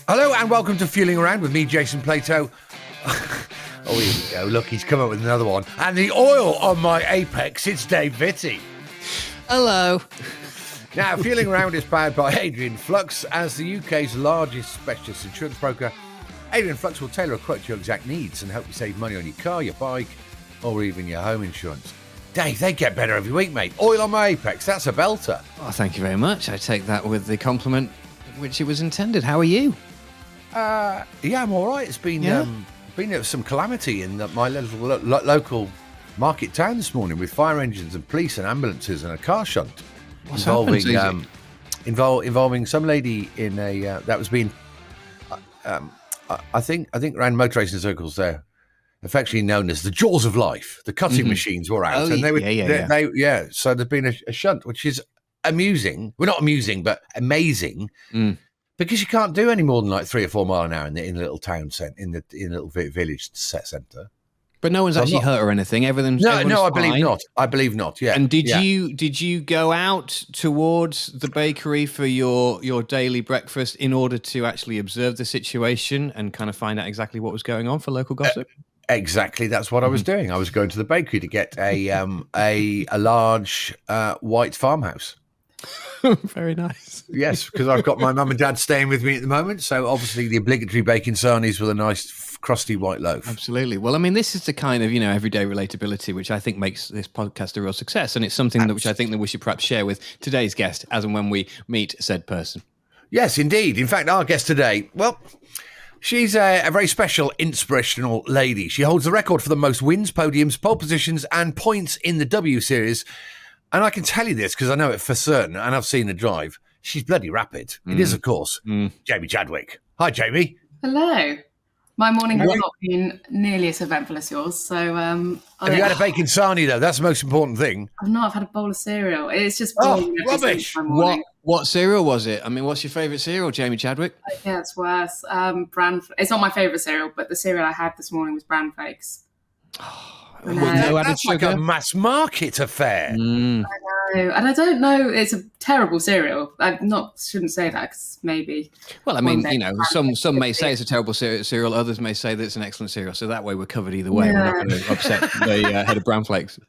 Hello and welcome to Fueling Around with me, Jason Plato. Oh, here we go. Look, he's come up with another one. And the oil on my apex, it's Dave Vitty. Hello. Now, Fueling Around is powered by Adrian Flux. As the UK's largest specialist insurance broker, Adrian Flux will tailor a quote to your exact needs and help you save money on your car, your bike, or even your home insurance. Dave, they get better every week, mate. Oil on my apex, that's a belter. Oh, thank you very much. I take that with the compliment which it was intended. How are you? Yeah, I'm all right. It's been some calamity in my little local market town this morning with fire engines and police and ambulances and a car shunt. What's happened? Involving some lady in a that was being I think around motor racing circles there, affectionately known as the jaws of life. The cutting machines were out, and they were so there's been a shunt, which is amusing. Well, not amusing, but amazing. Because you can't do any more than like 3 or 4 miles an hour in the little town in the little village centre. But no one's actually hurt or anything. Everything's no. I fine. believe not. I believe not. Yeah. And did you go out towards the bakery for your daily breakfast in order to actually observe the situation and kind of find out exactly what was going on for local gossip? Exactly. That's what I was doing. I was going to the bakery to get a large white farmhouse. Very nice. Yes, because I've got my mum and dad staying with me at the moment, so obviously the obligatory bacon sarnies with a nice crusty white loaf. Absolutely. Well, I mean, this is the kind of everyday relatability which I think makes this podcast a real success, and it's something which I think that we should perhaps share with today's guest as and when we meet said person. Yes, indeed. In fact, our guest today, well, she's a very special, inspirational lady. She holds the record for the most wins, podiums, pole positions, and points in the W Series. And I can tell you this because I know it for certain, and I've seen her drive. She's bloody rapid. It is, of course, Jamie Chadwick. Hi, Jamie. Hello. My morning has not been nearly as eventful as yours. So, have you had a bacon sarnie, though? That's the most important thing. I've had a bowl of cereal. It's just rubbish. What cereal was it? I mean, what's your favourite cereal, Jamie Chadwick? Yeah, it's worse. It's not my favourite cereal, but the cereal I had this morning was bran flakes. That's like a mass market affair. I know, and I don't know. It's a terrible cereal. Shouldn't say that because maybe. Well, I mean, some may say it's a terrible cereal. Others may say that it's an excellent cereal. So that way, we're covered either way. Yeah. We're not going to upset the head of bran flakes.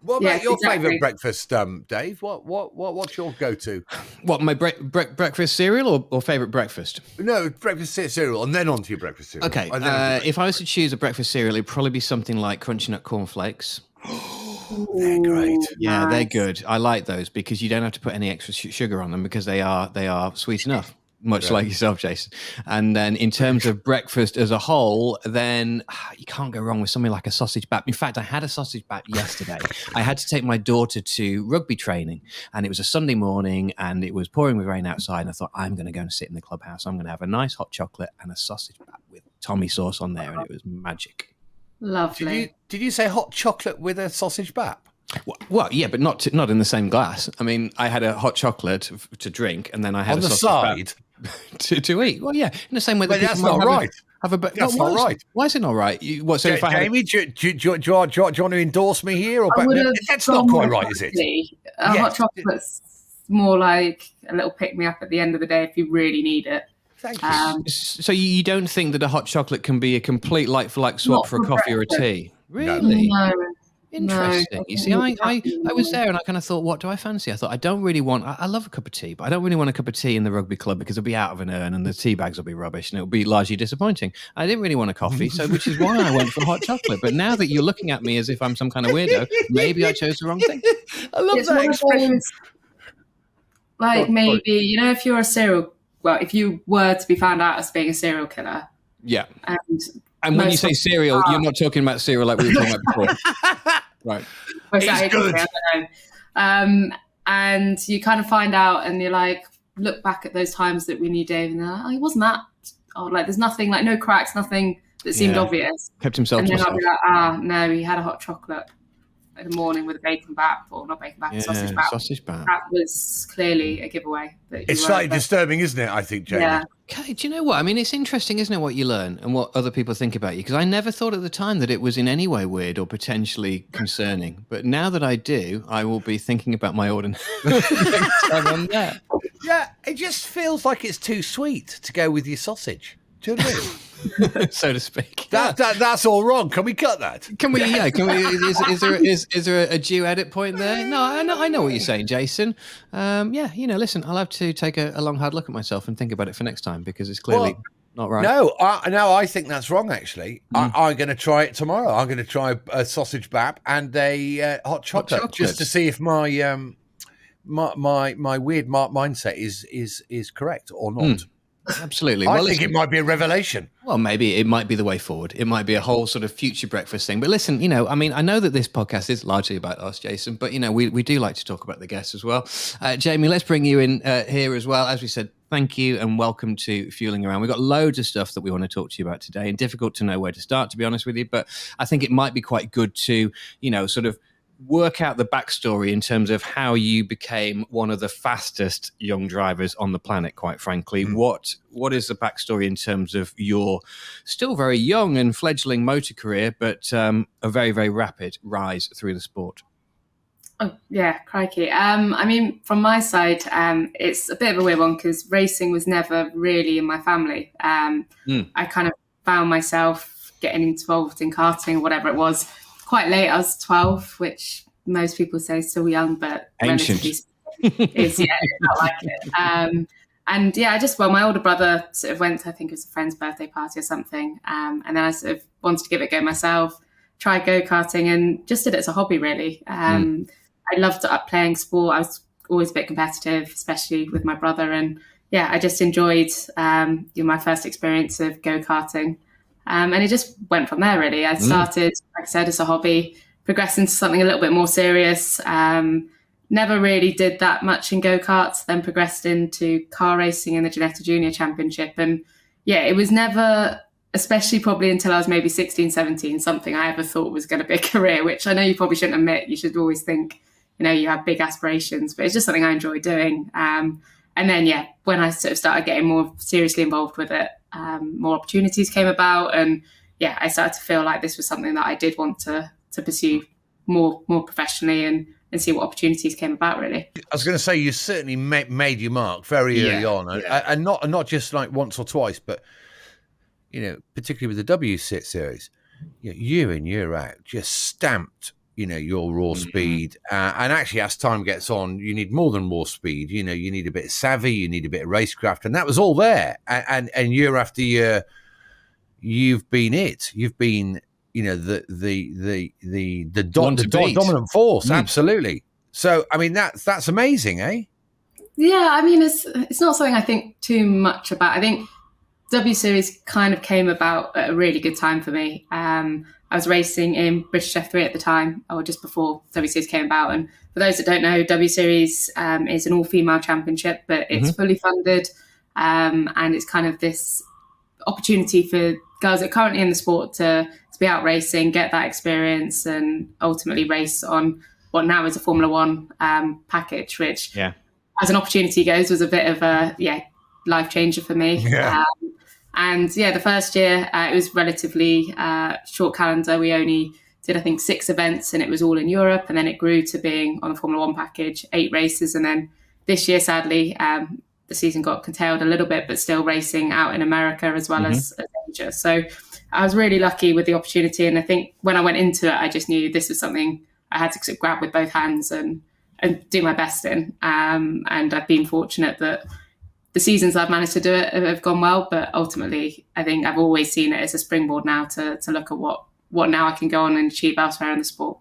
What about your favourite breakfast, Dave? What's your go-to? What, my breakfast cereal or favourite breakfast? No, breakfast cereal, and then on to your breakfast cereal. Okay, if I was to choose a breakfast cereal, it'd probably be something like Crunchy Nut Corn Flakes. They're great. Yeah, nice. They're good. I like those because you don't have to put any extra sugar on them because they are sweet enough. Much like yourself, Jason. And then in terms of breakfast as a whole, then you can't go wrong with something like a sausage bap. In fact, I had a sausage bap yesterday. I had to take my daughter to rugby training, and it was a Sunday morning, and it was pouring with rain outside, and I thought, I'm going to go and sit in the clubhouse. I'm going to have a nice hot chocolate and a sausage bap with Tommy sauce on there, and it was magic. Lovely. Did you say hot chocolate with a sausage bap? Well, yeah, but not in the same glass. I mean, I had a hot chocolate to drink, and then I had on a the sausage side bap to eat. Well, yeah, in the same way that that's not right. That's not right. Why is it not right? Jamie, do you want to endorse me here? Or that's not quite right, is it? Hot chocolate's more like a little pick-me-up at the end of the day if you really need it. Thank you. So you don't think that a hot chocolate can be a complete like-for-like swap for a coffee or a tea? Really? No. Interesting. No, you see, I was there and I kind of thought, what do I fancy? I thought, I don't really want, I love a cup of tea, but I don't really want a cup of tea in the rugby club because it'll be out of an urn and the tea bags will be rubbish and it'll be largely disappointing. I didn't really want a coffee, which is why I went for hot chocolate. But now that you're looking at me as if I'm some kind of weirdo, maybe I chose the wrong thing. I love that expression. Maybe, if you're if you were to be found out as being a serial killer. Yeah. And when you say cereal, you're not talking about cereal like we were talking about before. Right. It's good. I don't know. And you kind of find out and you're like, look back at those times that we knew Dave and they're like, he wasn't that. There's nothing, no cracks, nothing that seemed obvious. Kept himself to himself. And then I'll be like, no, he had a hot chocolate in the morning with a bacon bap, or not bacon bap, sausage bap. Sausage bap. That was clearly a giveaway. It's slightly disturbing, isn't it, I think, Jamie? Yeah. Okay, do you know what? I mean, it's interesting, isn't it, what you learn and what other people think about you? Because I never thought at the time that it was in any way weird or potentially concerning. But now that I do, I will be thinking about my ordinary next time I'm there. Yeah, it just feels like it's too sweet to go with your sausage. Do you know what I mean? So to speak. That's all wrong. Can we cut that? Can we? Yeah. Can we? Is there a due edit point there? No, I know what you're saying, Jason. Yeah. Listen, I'll have to take a long hard look at myself and think about it for next time because it's clearly not right. No, I think that's wrong. Actually, I'm going to try it tomorrow. I'm going to try a sausage bap and a hot chocolate just to see if my my weird mindset is correct or not. Absolutely. I think it might be a revelation. Well, maybe it might be the way forward. It might be a whole sort of future breakfast thing. But listen, I know that this podcast is largely about us, Jason, but, we do like to talk about the guests as well. Jamie, let's bring you in here as well. As we said, thank you and welcome to Fueling Around. We've got loads of stuff that we want to talk to you about today and difficult to know where to start, to be honest with you. But I think it might be quite good to, sort of work out the backstory in terms of how you became one of the fastest young drivers on the planet, quite frankly. What is the backstory in terms of your still very young and fledgling motor career, but a very, very rapid rise through the sport? Oh, yeah, crikey. From my side, it's a bit of a weird one because racing was never really in my family. I kind of found myself getting involved in karting or whatever it was quite late. I was 12, which most people say is still young, but ancient. It's not like it. My older brother sort of went to, I think it was a friend's birthday party or something. And then I sort of wanted to give it a go myself, tried go-karting and just did it as a hobby, really. I loved playing sport. I was always a bit competitive, especially with my brother. And I just enjoyed my first experience of go-karting. And it just went from there, really. I started, like I said, as a hobby, progressed into something a little bit more serious. Never really did that much in go-karts, then progressed into car racing in the Ginetta Junior Championship. And it was never, especially probably until I was maybe 16, 17, something I ever thought was going to be a career, which I know you probably shouldn't admit. You should always think, you have big aspirations, but it's just something I enjoy doing. And then, when I sort of started getting more seriously involved with it, more opportunities came about. And I started to feel like this was something that I did want to pursue more professionally and see what opportunities came about, really. I was going to say, you certainly made your mark very early on. And not just like once or twice, but, particularly with the W series, year in, year out, just stamped your raw speed. And actually, as time gets on, you need more than raw speed. You need a bit of savvy, you need a bit of racecraft, and that was all there. And year after year, you've been the dominant force. Absolutely. So, that's amazing, eh? Yeah, it's not something I think too much about. I think W Series kind of came about at a really good time for me. I was racing in British F3 at the time, or just before W Series came about. And for those that don't know, W Series is an all-female championship, but it's fully funded. And it's kind of this opportunity for girls that are currently in the sport to be out racing, get that experience, and ultimately race on what now is a Formula One package, which, as an opportunity goes, was a bit of a life changer for me. The first year it was relatively short calendar. We only did, I think, 6 events, and it was all in Europe. And then it grew to being on the Formula One package, 8 races. And then this year, sadly, the season got curtailed a little bit, but still racing out in America as well as Asia. So I was really lucky with the opportunity. And I think when I went into it, I just knew this was something I had to sort of grab with both hands and do my best in. And I've been fortunate that the seasons I've managed to do it have gone well, but ultimately I think I've always seen it as a springboard now to look at what now I can go on and achieve elsewhere in the sport.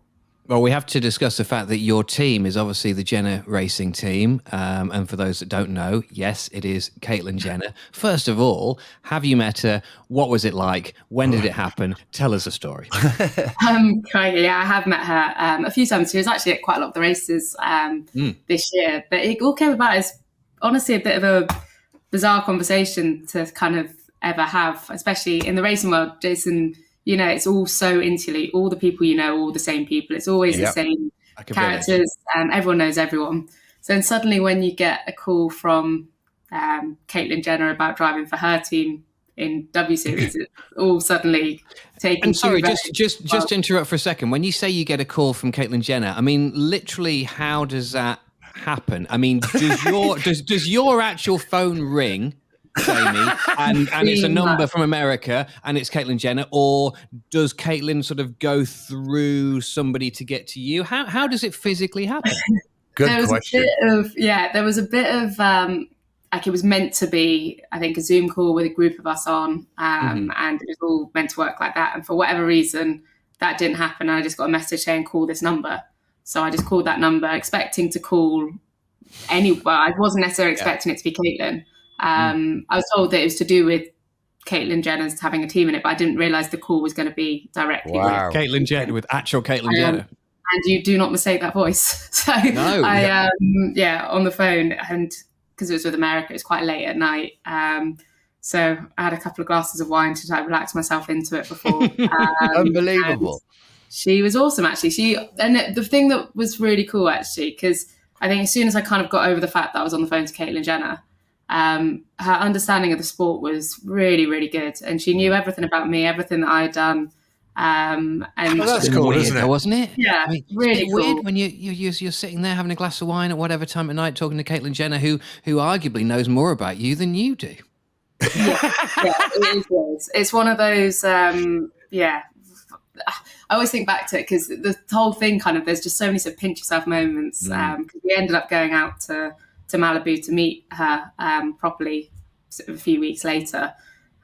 Well, we have to discuss the fact that your team is obviously the Jenner Racing team. And for those that don't know, yes, it is Caitlin Jenner. First of all, have you met her? What was it like? When did it happen? Tell us a story. I have met her a few times. She was actually at quite a lot of the races this year. But it all came about as honestly a bit of a bizarre conversation to kind of ever have, especially in the racing world, Jason. It's all so insular. All the people all the same people. It's always the same characters. Everyone knows everyone. So then suddenly when you get a call from Caitlin Jenner about driving for her team in W Series, it's all suddenly taken. And sorry, just to interrupt for a second. When you say you get a call from Caitlin Jenner, literally, how does that happen? I mean, does your actual phone ring, Jamie, and it's a number from America and it's Caitlyn Jenner, or does Caitlyn sort of go through somebody to get to you? How does it physically happen? Good question. There was a bit of like it was meant to be, I think, a Zoom call with a group of us on, and it was all meant to work like that. And for whatever reason, that didn't happen. I just got a message saying, call this number. So I just called that number, expecting to call anyone. I wasn't necessarily expecting it to be Caitlyn. I was told that it was to do with Caitlyn Jenner's having a team in it, but I didn't realise the call was going to be directly with Caitlyn Jenner, with actual Caitlyn Jenner. And you do not mistake that voice. So no, on the phone, and because it was with America, it was quite late at night. So I had a couple of glasses of wine to relax myself into it before. Unbelievable. She was awesome, actually. The thing that was really cool, actually, because I think as soon as I kind of got over the fact that I was on the phone to Caitlyn Jenner, her understanding of the sport was really, really good. And she knew everything about me, everything that I had done. And that's cool, isn't it? Wasn't it? Yeah, I mean, really it's weird when you're sitting there having a glass of wine at whatever time at night talking to Caitlyn Jenner, who arguably knows more about you than you do. It is. It's one of those. I always think back to it because the whole thing kind of, there's just so many sort of pinch yourself moments. Because we ended up going out to Malibu to meet her properly sort of a few weeks later.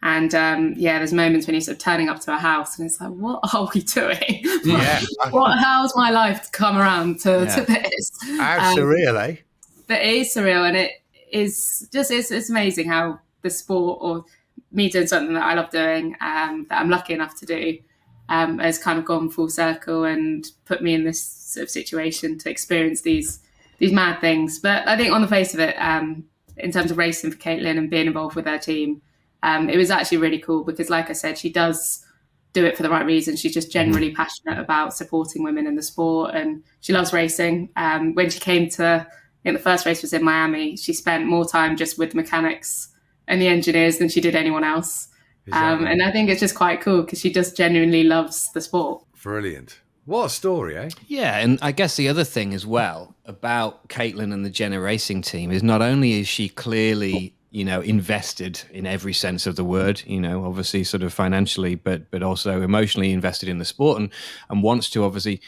And there's moments when you're sort of turning up to her house and it's like, what are we doing? Yeah. How's my life come around to this? How surreal, eh? But it is surreal, and it is just, it's amazing how the sport, or me doing something that I love doing, that I'm lucky enough to do, has kind of gone full circle and put me in this sort of situation to experience these mad things. But I think on the face of it, in terms of racing for Caitlyn and being involved with her team, it was actually really cool because, like I said, she does do it for the right reason. She's just generally passionate about supporting women in the sport, and she loves racing. When she came to, I think the first race was in Miami, she spent more time just with the mechanics and the engineers than she did anyone else. And I think it's just quite cool because she just genuinely loves the sport. Brilliant. What a story, eh? Yeah, and I guess the other thing as well about Caitlyn and the Jenner racing team is not only is she clearly, invested in every sense of the word, obviously sort of financially, but also emotionally invested in the sport and wants to obviously,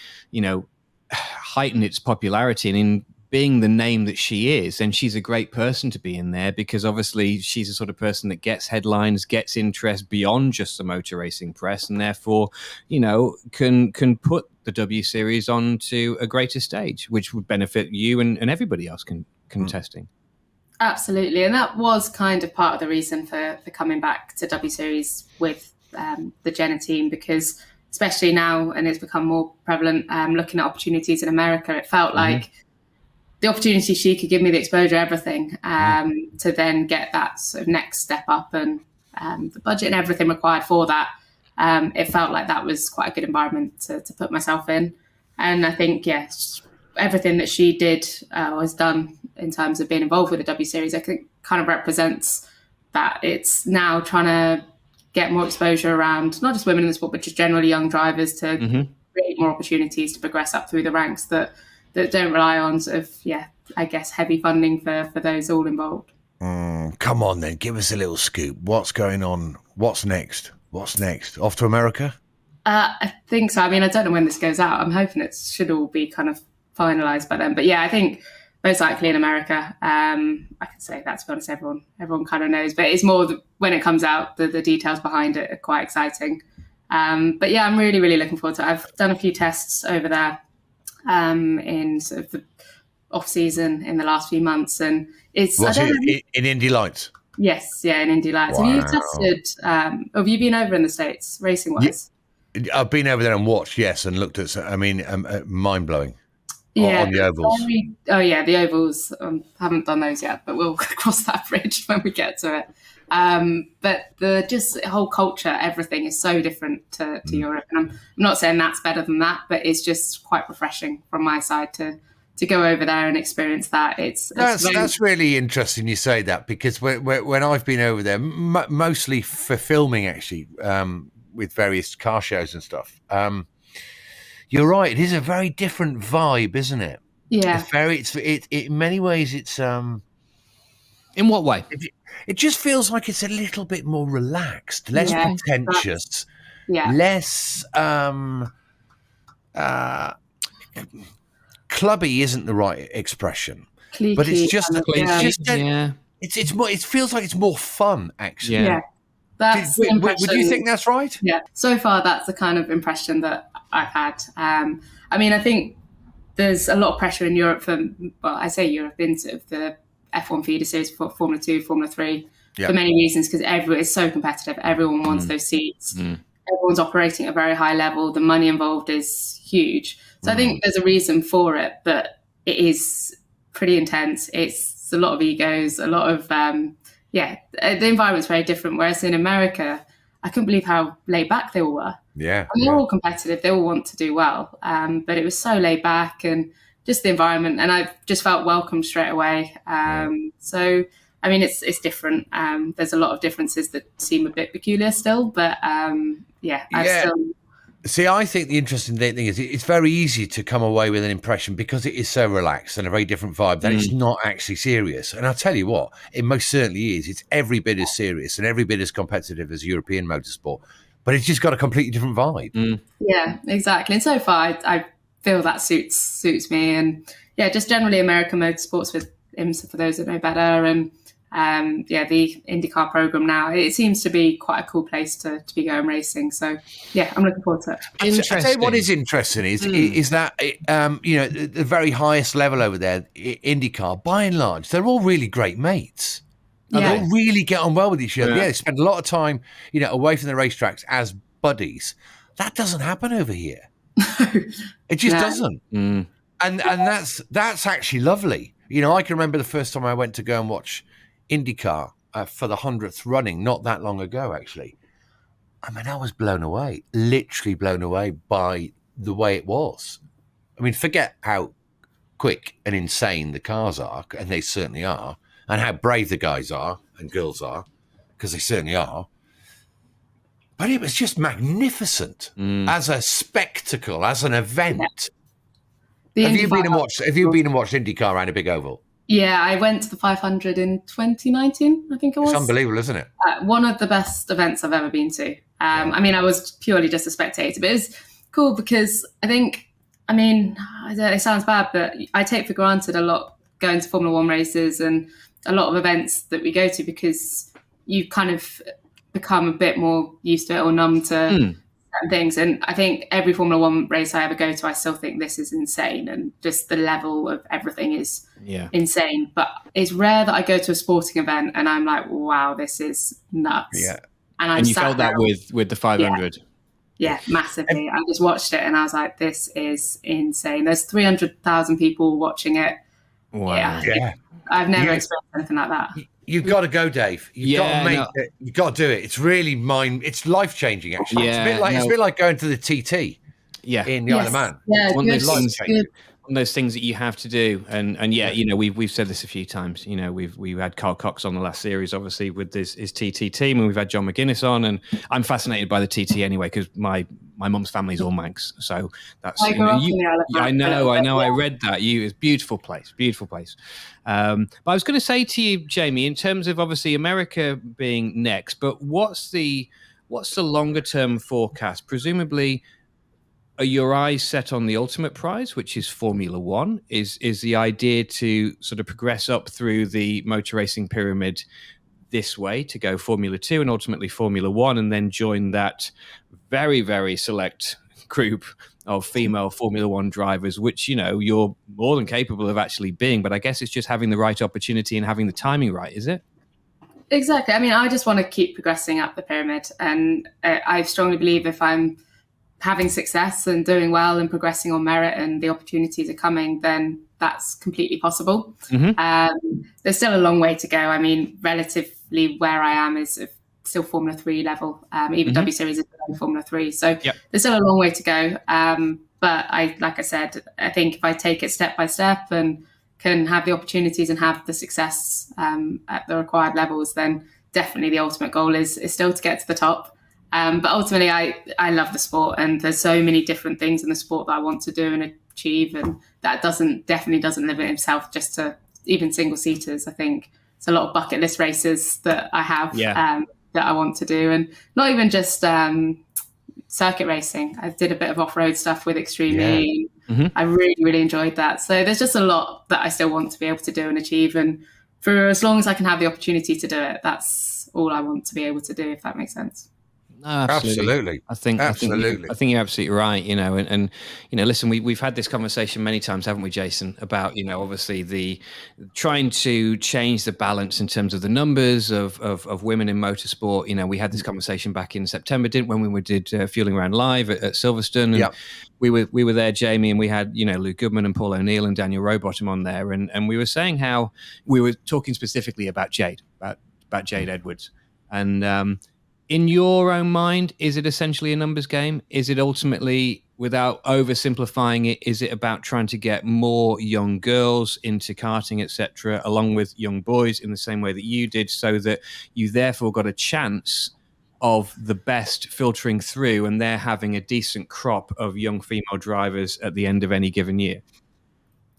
heighten its popularity. And in being the name that she is, and she's a great person to be in there because obviously she's the sort of person that gets headlines, gets interest beyond just the motor racing press, and therefore, can put the W Series onto a greater stage, which would benefit you and everybody else contesting. Absolutely. And that was kind of part of the reason for coming back to W Series with the Jenner team, because especially now, and it's become more prevalent, looking at opportunities in America, it felt like the opportunity she could give me, the exposure, everything, to then get that sort of next step up and the budget and everything required for that. It felt like that was quite a good environment to put myself in. And I think, everything that she did or has done in terms of being involved with the W Series, I think kind of represents that it's now trying to get more exposure around not just women in the sport, but just generally young drivers to create more opportunities to progress up through the ranks that don't rely on sort of, I guess, heavy funding for those all involved. Come on then, give us a little scoop. What's going on? What's next? Off to America? I think so. I mean, I don't know when this goes out. I'm hoping it should all be kind of finalised by then. But I think most likely in America. I can say that, to be honest, everyone kind of knows. But it's more when it comes out, the details behind it are quite exciting. But I'm really, really looking forward to it. I've done a few tests over there in sort of the off season in the last few months, and it's in Indy Lights. Yes, in Indy Lights. Wow. Have you tested? Have you been over in the States racing wise? I've been over there and watched, and looked at. I mean, mind blowing. On the ovals. The ovals. Haven't done those yet, but we'll cross that bridge when we get to it. But the whole culture, everything is so different to Europe, and I'm not saying that's better than that, but it's just quite refreshing from my side to go over there and experience that. That's really interesting you say that, because when I've been over there, mostly for filming actually, with various car shows and stuff. You're right. It is a very different vibe, isn't it? Yeah. It's very. In many ways, it's In what way? it just feels like it's a little bit more relaxed, less Yeah, pretentious, yeah. less clubby isn't the right expression, but it's Cliquey just kind of, yeah. Yeah. it's more. It feels like it's more fun, actually. Yeah. Yeah. That's the impression. Would you think that's right? Yeah. So far, that's the kind of impression that I've had. I mean, I think there's a lot of pressure in Europe for, well, I say Europe, in sort of the F1 feeder series for Formula 2, Formula 3, Yeah. for many reasons, because it's so competitive. Everyone wants those seats. Everyone's operating at a very high level. The money involved is huge. So I think there's a reason for it, but it is pretty intense. It's a lot of egos, a lot of, the environment's very different. Whereas in America, I couldn't believe how laid back they all were. Yeah. And they're all competitive. They all want to do well. But it was so laid back and just the environment. And I just felt welcomed straight away. So, I mean, it's different. There's a lot of differences that seem a bit peculiar still. But, See, I think the interesting thing is it's very easy to come away with an impression because it is so relaxed and a very different vibe that it's not actually serious. And I'll tell you what, it most certainly is. It's every bit as serious and every bit as competitive as European motorsport, but it's just got a completely different vibe. Yeah, exactly. And so far, I feel that suits me. And yeah, just generally American motorsports with IMSA for those that know better. And the IndyCar program now, it seems to be quite a cool place to be going racing. So yeah, I'm looking forward to it. I'll tell you what is interesting is that the very highest level over there, IndyCar, by and large, they're all really great mates. And they all really get on well with each other. Yeah, they spend a lot of time, away from the racetracks as buddies. That doesn't happen over here. It just doesn't. And that's actually lovely. I can remember the first time I went to go and watch IndyCar for the 100th running, not that long ago, actually. I mean, I was blown away, literally blown away by the way it was. I mean, forget how quick and insane the cars are, and they certainly are, and how brave the guys are and girls are, because they certainly are. But it was just magnificent as a spectacle, as an event. Have you been and watched IndyCar around a big oval? Yeah, I went to the 500 in 2019, I think it was. It's unbelievable, isn't it? One of the best events I've ever been to. I mean, I was purely just a spectator, but it was cool because it sounds bad, but I take for granted a lot going to Formula One races and a lot of events that we go to because you kind of become a bit more used to it or numb to certain things. And I think every Formula One race I ever go to, I still think this is insane. And just the level of everything is insane. But it's rare that I go to a sporting event and I'm like, wow, this is nuts. Yeah. And you felt that with the 500. Yeah, massively. I just watched it and I was like, this is insane. There's 300,000 people watching it. Wow. Yeah. I've never experienced anything like that. You've got to go, Dave. You've got to make it. You've got to do it. It's really it's life-changing, actually. Yeah, it's a bit like going to the TT in the Isle of Man. Yeah, one of those things that you have to do. And we've said this a few times. We've had Carl Cox on the last series, obviously, with his TT team, and we've had John McGuinness on. And I'm fascinated by the TT anyway, because my mum's family's all Manx. So that's I grew up in the Isle of Man. I know. I read that. It's a beautiful place. But I was going to say to you, Jamie, in terms of obviously America being next, but what's the longer term forecast? Presumably, are your eyes set on the ultimate prize, which is Formula One? Is the idea to sort of progress up through the motor racing pyramid this way to go Formula 2 and ultimately Formula 1 and then join that very, very select group of female Formula 1 drivers, which, you're more than capable of actually being. But I guess it's just having the right opportunity and having the timing right, is it? Exactly. I mean, I just want to keep progressing up the pyramid. And I strongly believe if I'm having success and doing well and progressing on merit and the opportunities are coming, then that's completely possible. There's still a long way to go. I mean, relatively where I am is still Formula 3 level. Even W Series is below Formula 3. So there's still a long way to go. But like I said, I think if I take it step by step and can have the opportunities and have the success at the required levels, then definitely the ultimate goal is still to get to the top. But ultimately, I love the sport, and there's so many different things in the sport that I want to do and achieve, and that definitely doesn't limit itself just to even single seaters. I think it's a lot of bucket list races that I have that I want to do, and not even just circuit racing. I did a bit of off-road stuff with Extreme E. I really, really enjoyed that. So there's just a lot that I still want to be able to do and achieve, and for as long as I can have the opportunity to do it, that's all I want to be able to do, if that makes sense. No, absolutely. I think you're absolutely right. And listen, we've had this conversation many times, haven't we, Jason? About obviously the trying to change the balance in terms of the numbers of women in motorsport. We had this conversation back in September, when we did Fueling Around Live at Silverstone. And we were there, Jamie, and we had Lou Goodman and Paul O'Neill and Daniel Rowbottom on there, and we were saying how we were talking specifically about Jade Edwards, and. In your own mind, is it essentially a numbers game? Is it ultimately, without oversimplifying it, is it about trying to get more young girls into karting, etc., along with young boys in the same way that you did, so that you therefore got a chance of the best filtering through and they're having a decent crop of young female drivers at the end of any given year?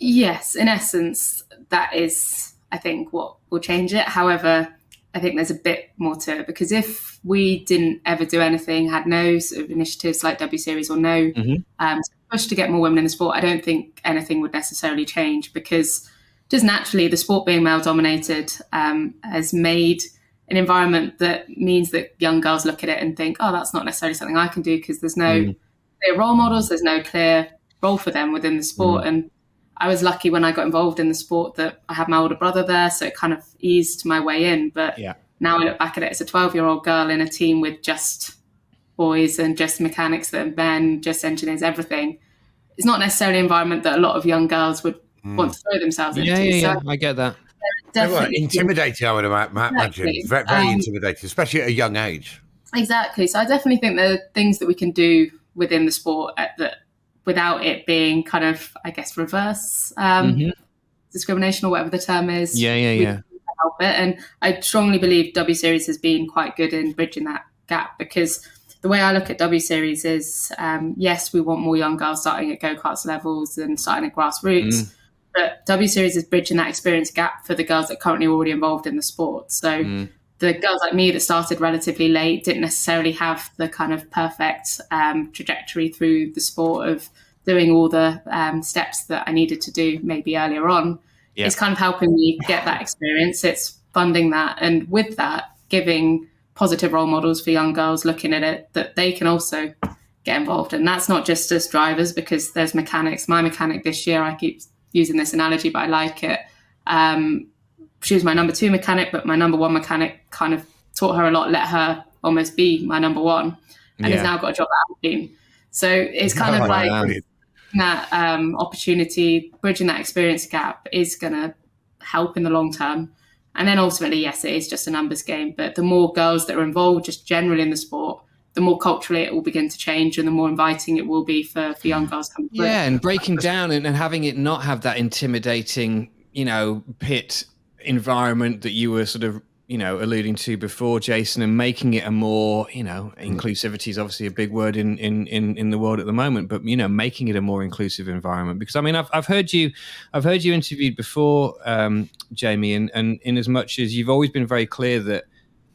Yes, in essence, that is, I think, what will change it. However, I think there's a bit more to it, because if we didn't ever do anything, had no sort of initiatives like W Series or no push to get more women in the sport, I don't think anything would necessarily change, because just naturally the sport being male dominated has made an environment that means that young girls look at it and think, oh, that's not necessarily something I can do, because there's no clear role models, there's no clear role for them within the sport. And I was lucky when I got involved in the sport that I had my older brother there, so it kind of eased my way in. But now I look back at it as a 12-year-old girl in a team with just boys and just mechanics that are men, just engineers, everything. It's not necessarily an environment that a lot of young girls would want to throw themselves into. Yeah, I get that. Definitely intimidating, I would imagine. Exactly. Very intimidating, especially at a young age. Exactly. So I definitely think there are things that we can do within the sport that without it being kind of, I guess, reverse discrimination or whatever the term is. We can help it. And I strongly believe W Series has been quite good in bridging that gap, because the way I look at W Series is, yes, we want more young girls starting at go-karts levels and starting at grassroots, but W Series is bridging that experience gap for the girls that are currently already involved in the sport. So the girls like me that started relatively late didn't necessarily have the kind of perfect trajectory through the sport of doing all the steps that I needed to do maybe earlier on. It's kind of helping me get that experience. It's funding that. And with that, giving positive role models for young girls looking at it, that they can also get involved. And that's not just as drivers, because there's mechanics. My mechanic this year, I keep using this analogy, but I like it. She was my number 2 mechanic, but my number 1 mechanic kind of taught her a lot, let her almost be my number 1, and has now got a job at Alpine. So it's kind of like that opportunity, bridging that experience gap is going to help in the long term. And then ultimately, yes, it is just a numbers game, but the more girls that are involved just generally in the sport, the more culturally it will begin to change and the more inviting it will be for young girls coming through. Yeah, and breaking down and having it not have that intimidating, pit environment that you were sort of, alluding to before, Jason, and making it a more, inclusivity is obviously a big word in the world at the moment, but, making it a more inclusive environment. Because, I mean, I've heard you interviewed before, Jamie, and in as much as you've always been very clear that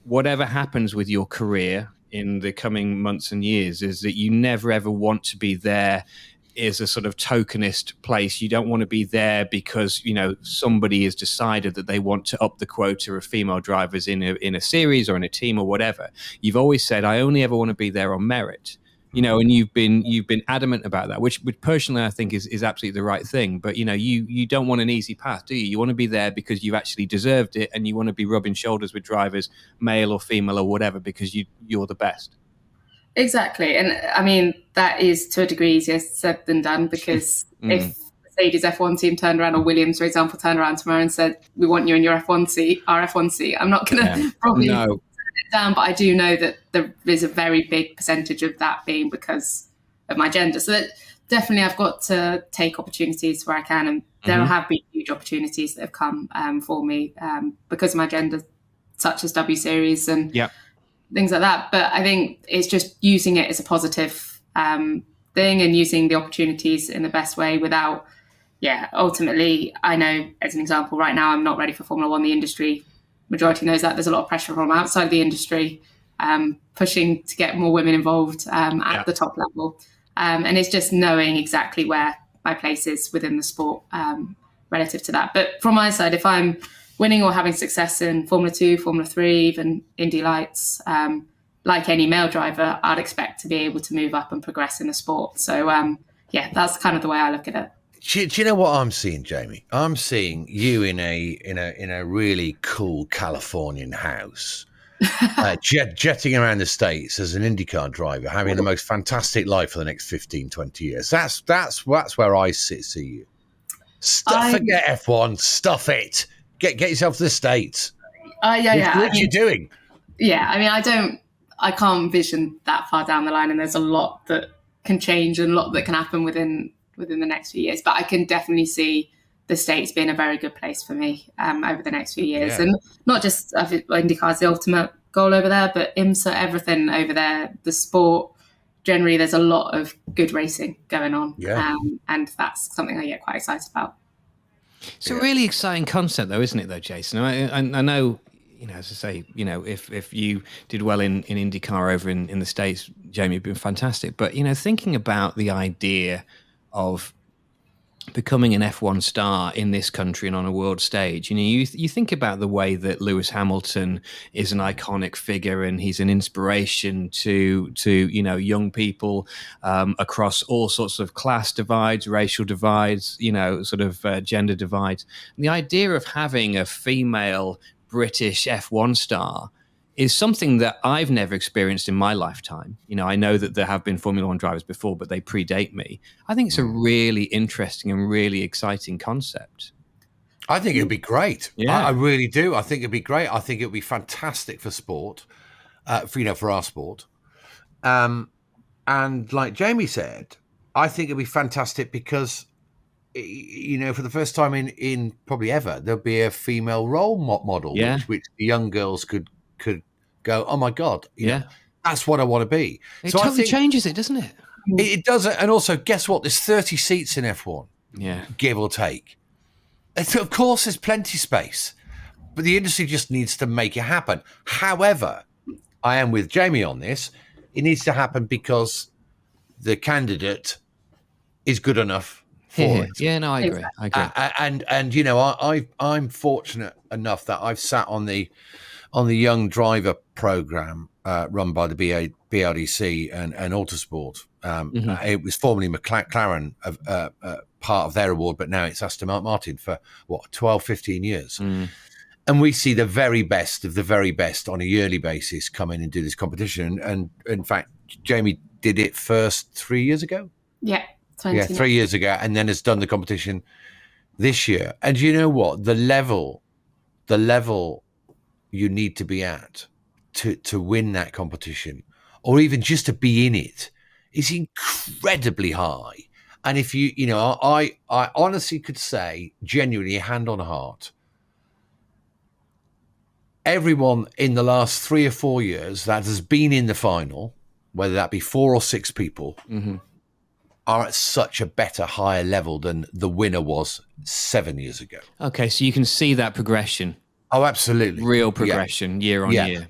whatever happens with your career in the coming months and years is that you never ever want to be there is a sort of tokenist place. You don't want to be there because, somebody has decided that they want to up the quota of female drivers in a series or in a team or whatever. You've always said, I only ever want to be there on merit, and you've been adamant about that, which personally I think is absolutely the right thing. But, you don't want an easy path, do you? You want to be there because you've actually deserved it, and you want to be rubbing shoulders with drivers, male or female or whatever, because you're the best. Exactly. And I mean, that is to a degree easier said than done, because if Mercedes F1 team turned around, or Williams, for example, turned around tomorrow and said, we want you in your F1 seat, our F1 seat, I'm not going to probably turn it down, but I do know that there is a very big percentage of that being because of my gender. So that definitely I've got to take opportunities where I can, and there have been huge opportunities that have come for me because of my gender, such as W Series. And things like that. But I think it's just using it as a positive thing and using the opportunities in the best way without, ultimately, I know, as an example, right now I'm not ready for Formula One. The industry majority knows that. There's a lot of pressure from outside of the industry pushing to get more women involved at the top level. And it's just knowing exactly where my place is within the sport relative to that. But from my side, if I'm winning or having success in Formula 2, Formula 3, even Indy Lights, like any male driver, I'd expect to be able to move up and progress in the sport. So, that's kind of the way I look at it. Do you know what I'm seeing, Jamie? I'm seeing you in a really cool Californian house, jetting around the States as an IndyCar driver, having the most fantastic life for the next 15, 20 years. That's where I see you. Forget F1, stuff it. Get yourself to the States. What are you doing? Yeah, I mean, I can't envision that far down the line, and there's a lot that can change and a lot that can happen within the next few years. But I can definitely see the States being a very good place for me over the next few years. And not just IndyCar's the ultimate goal over there, but IMSA, everything over there, the sport, generally there's a lot of good racing going on. And that's something I get quite excited about. It's a really exciting concept though, isn't it though, Jason? I know, as I say, if you did well in IndyCar over in the States, Jamie, it'd been fantastic. But, thinking about the idea of becoming an F1 star in this country and on a world stage, you think about the way that Lewis Hamilton is an iconic figure and he's an inspiration to young people across all sorts of class divides, racial divides, gender divides. And the idea of having a female British F1 star is something that I've never experienced in my lifetime. I know that there have been Formula One drivers before, but they predate me. I think it's a really interesting and really exciting concept. I think it'd be great. Yeah. I really do. I think it'd be great. I think it'd be fantastic for sport, for our sport. And like Jamie said, I think it'd be fantastic because, for the first time in probably ever, there'll be a female role model, which the young girls could go, oh my God, that's what I want to be. It totally changes it, doesn't it? It does. And also, guess what? There's 30 seats in F1, give or take. And of course, there's plenty of space, but the industry just needs to make it happen. However, I am with Jamie on this. It needs to happen because the candidate is good enough for it. Yeah, no, I agree. I'm fortunate enough that I've sat on the young driver program run by the BRDC and Autosport. It was formerly McLaren, part of their award, but now it's Aston Martin for 12, 15 years. And we see the very best of the very best on a yearly basis come in and do this competition. And in fact, Jamie did it first 3 years ago. Yeah. 3 years ago, and then has done the competition this year. And you know what? The level you need to be at to win that competition, or even just to be in it, is incredibly high. And if I honestly could say, genuinely, hand on heart, everyone in the last 3 or 4 years that has been in the final, whether that be 4 or 6 people, are at such a better, higher level than the winner was 7 years ago. Okay, so you can see that progression. Oh, absolutely. Real progression year on year.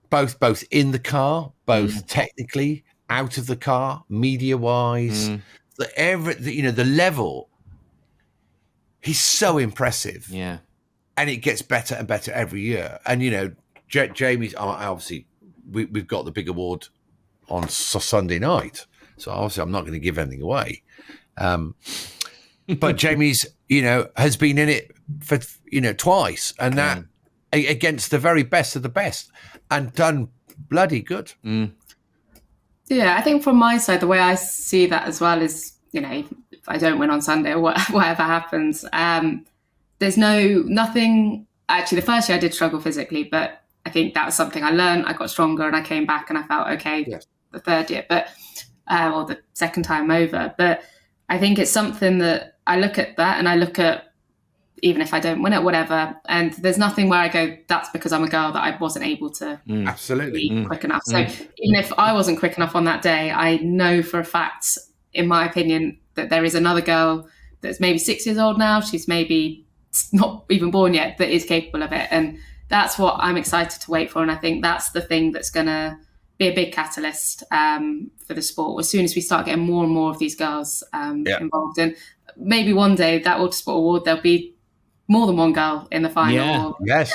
Both in the car, both technically, out of the car, media-wise. The level is so impressive. Yeah. And it gets better and better every year. And, Jamie's, obviously, we've got the big award on Sunday night. So obviously I'm not going to give anything away. But Jamie's, has been in it for, twice, and that against the very best of the best, and done bloody good. Yeah, I think from my side, the way I see that as well is, if I don't win on Sunday or whatever happens, there's nothing. Actually, the first year I did struggle physically, but I think that was something I learned. I got stronger and I came back and I felt okay the third year, or the second time over. But I think it's something that I look at that and I look at even if I don't win it, whatever. And there's nothing where I go, that's because I'm a girl that I wasn't able to be quick enough. So even if I wasn't quick enough on that day, I know for a fact, in my opinion, that there is another girl that's maybe 6 years old now. She's maybe not even born yet, that is capable of it. And that's what I'm excited to wait for. And I think that's the thing that's going to be a big catalyst for the sport. As soon as we start getting more and more of these girls involved, and maybe one day that Motorsport Award, there'll be more than one girl in the final. I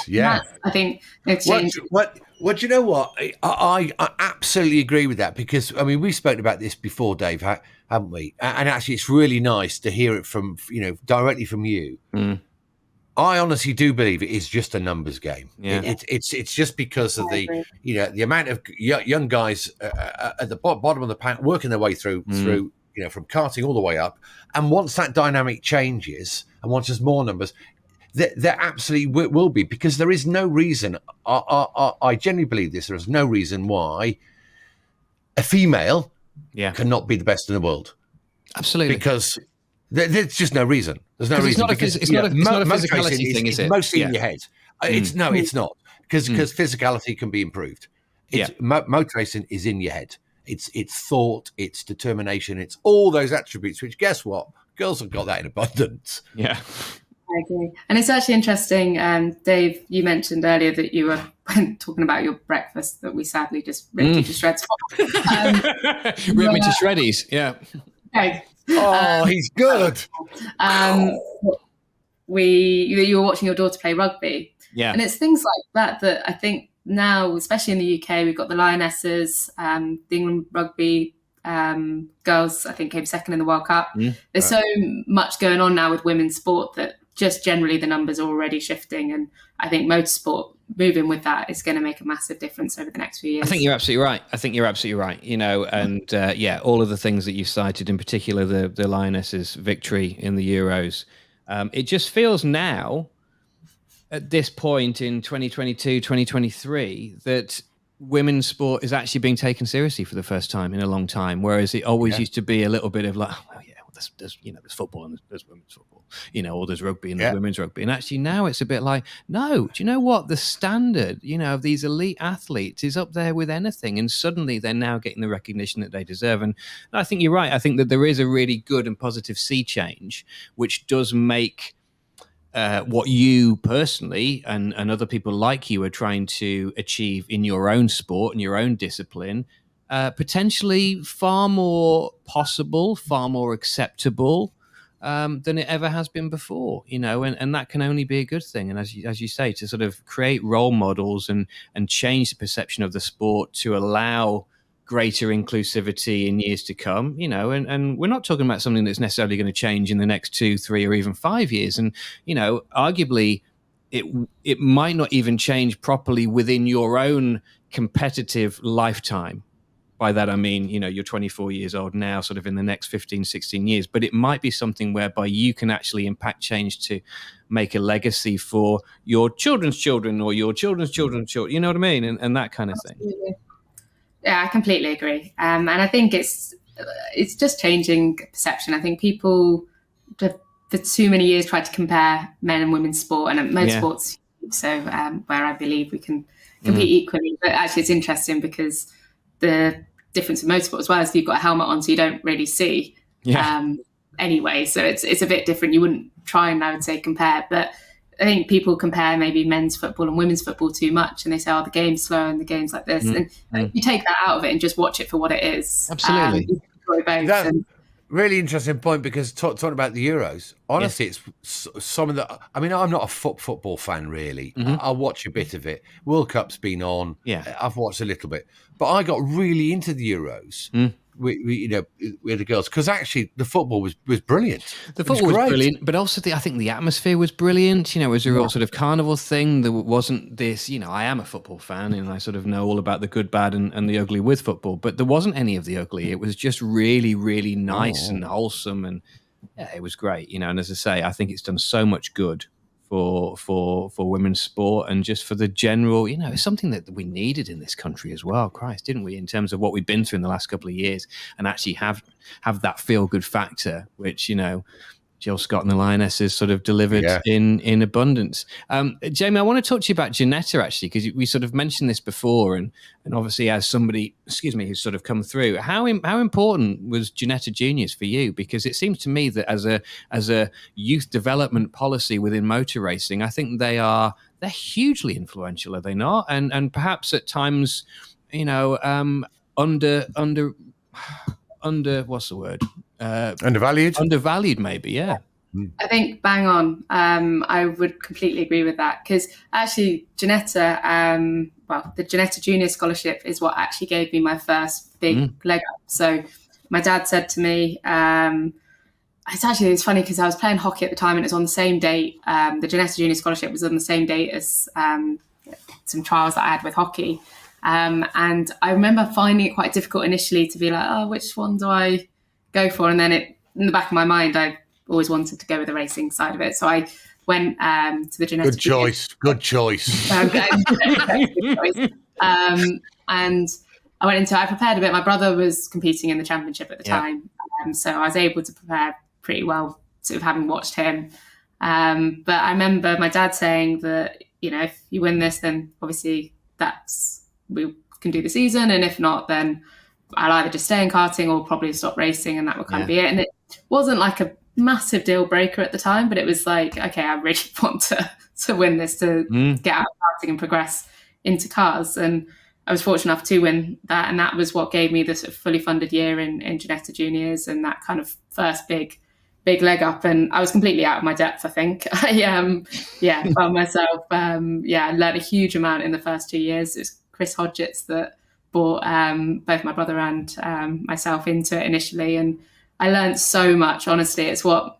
think it's changed. What do you know? What I absolutely agree with that, because I mean, we've spoken about this before, Dave, haven't we? And actually, it's really nice to hear it from directly from you. I honestly do believe it is just a numbers game. It's just because of the amount of young guys at the bottom of the pack working their way through from karting all the way up. And once that dynamic changes, and once there's more numbers, there absolutely will be, because there is no reason. I genuinely believe this. There is no reason why a female cannot be the best in the world. Absolutely, because there's just no reason. There's no reason. It's not a physicality thing, is it? It's mostly in your head. It's not, because physicality can be improved. Motor racing is in your head. It's thought, it's determination, it's all those attributes, which, guess what? Girls have got that in abundance. Yeah. I agree. And it's actually interesting, Dave, you mentioned earlier that you were talking about your breakfast that we sadly just ripped you to shreds. Rip me to shreddies, yeah. Okay. He's good. You were watching your daughter play rugby. Yeah. And it's things like that I think now, especially in the UK, we've got the Lionesses, the England rugby girls, I think, came second in the World Cup. There's so much going on now with women's sport that just generally the numbers are already shifting. And I think motorsport moving with that is going to make a massive difference over the next few years. I think you're absolutely right. And all of the things that you've cited, in particular the Lionesses' victory in the Euros, it just feels now, at this point in 2022, 2023, that women's sport is actually being taken seriously for the first time in a long time, whereas it always used to be a little bit of like, there's football and there's women's football, or there's rugby and there's women's rugby. And actually now it's a bit like, no, do you know what? The standard, of these elite athletes is up there with anything. And suddenly they're now getting the recognition that they deserve. And I think you're right. I think that there is a really good and positive sea change, which does make what you personally and other people like you are trying to achieve in your own sport and your own discipline, potentially far more possible, far more acceptable than it ever has been before, and that can only be a good thing. And as you say, to sort of create role models and change the perception of the sport to allow greater inclusivity in years to come, and we're not talking about something that's necessarily going to change in the next 2, 3, or even 5 years. And, arguably it might not even change properly within your own competitive lifetime. By that, I mean, you're 24 years old now, sort of in the next 15, 16 years, but it might be something whereby you can actually impact change to make a legacy for your children's children or your children's children's children, you know what I mean? And that kind of thing. Yeah, I completely agree. And I think it's just changing perception. I think people for too many years tried to compare men and women's sport, and motorsports, so where I believe we can compete equally. But actually it's interesting because the difference in motorsport as well is you've got a helmet on, so you don't really see anyway. So it's a bit different. You wouldn't try and, I would say, compare. But I think people compare maybe men's football and women's football too much, and they say, the game's slow and the game's like this. And you take that out of it and just watch it for what it is. Absolutely. That's really interesting point, because talking about the Euros, honestly, it's some of the... I mean, I'm not a football fan, really. I'll watch a bit of it. World Cup's been on. Yeah. I've watched a little bit. But I got really into the Euros with the girls, because actually the football was brilliant. The football was brilliant, but also I think the atmosphere was brilliant. It was a real sort of carnival thing. There wasn't this, I am a football fan and I sort of know all about the good, bad and the ugly with football, but there wasn't any of the ugly. It was just really, really nice and wholesome, and it was great. And as I say, I think it's done so much good for women's sport, and just for the general, it's something that we needed in this country as well. Christ, didn't we? In terms of what we've been through in the last couple of years, and actually have that feel good factor, which Jill Scott and the Lionesses sort of delivered in abundance. Jamie, I want to talk to you about Ginetta, actually, because we sort of mentioned this before, and obviously as somebody, who's sort of come through, how important was Ginetta Juniors for you? Because it seems to me that as a youth development policy within motor racing, I think they're hugely influential, are they not? And perhaps at times, under what's the word? Undervalued, maybe, yeah. I think bang on. I would completely agree with that, because actually Ginetta, the Ginetta Junior Scholarship is what actually gave me my first big leg up. So my dad said to me, it's funny because I was playing hockey at the time and it was on the same date. The Ginetta Junior Scholarship was on the same date as some trials that I had with hockey. And I remember finding it quite difficult initially to be like, oh, which one do I go for? And then in the back of my mind, I always wanted to go with the racing side of it. So I went to the Ginetta. Good choice. And I went into it. I prepared a bit. My brother was competing in the championship at the time. So I was able to prepare pretty well, sort of having watched him. But I remember my dad saying that, if you win this, then obviously we can do the season. And if not, then I'll either just stay in karting or probably stop racing, and that would kind of be it. And it wasn't like a massive deal breaker at the time, but it was like, okay, I really want to win this, to get out of karting and progress into cars. And I was fortunate enough to win that, and that was what gave me the sort of fully funded year in Ginetta Juniors, and that kind of first big leg up. And I was completely out of my depth, I think. I found myself, I learned a huge amount in the first 2 years. It's Chris Hodgetts that brought both my brother and myself into it initially, and I learned so much. Honestly, it's what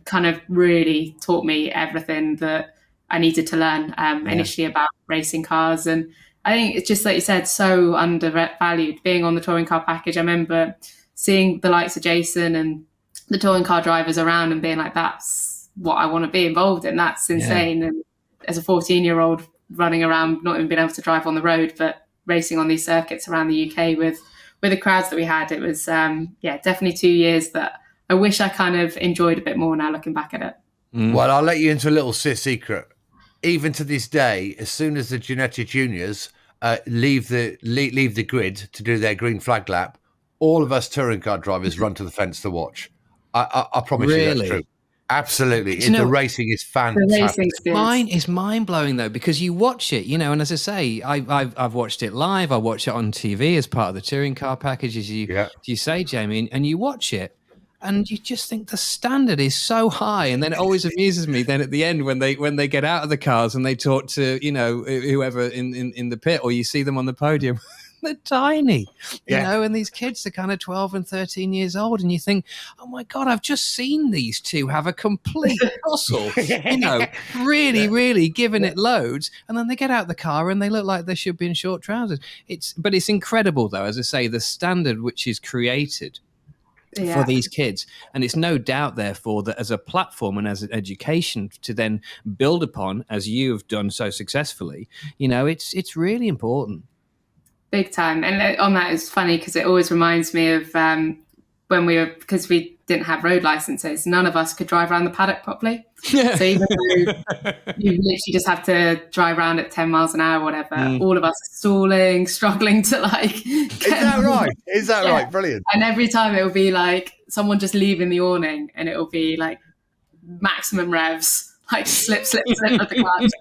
kind of really taught me everything that I needed to learn initially about racing cars. And I think it's just like you said, so undervalued. Being on the touring car package, I remember seeing the likes of Jason and the touring car drivers around and being like, that's what I want to be involved in. That's insane. And as a 14-year-old running around, not even being able to drive on the road, but racing on these circuits around the UK with the crowds that we had, it was definitely 2 years that I wish I kind of enjoyed a bit more now looking back at it. Well, I'll let you into a little secret. Even to this day, as soon as the Ginetta Juniors leave the grid to do their green flag lap, all of us touring car drivers run to the fence to watch. I promise you that's true. Absolutely. The racing is fantastic. It's mind-blowing, though, because you watch it, and as I say, I've watched it live. I watch it on TV as part of the touring car package, as you say, Jamie, and you watch it, and you just think the standard is so high. And then it always amuses me then at the end when they get out of the cars and they talk to, whoever in the pit, or you see them on the podium. They're tiny, and these kids are kind of 12 and 13 years old, and you think, oh my God, I've just seen these two have a complete tussle, really giving it loads, and then they get out the car and they look like they should be in short trousers. But it's incredible, though, as I say, the standard which is created for these kids, and it's no doubt, therefore, that as a platform and as an education to then build upon, as you have done so successfully, it's really important. Big time. And on that, it's funny because it always reminds me of when because we didn't have road licenses, none of us could drive around the paddock properly. So even though you literally just have to drive around at 10 miles an hour or whatever, all of us are stalling, struggling to Is that right? Is that right? Brilliant. And every time it will be like someone just leaving the awning, and it will be like maximum revs, like slip of the clutch,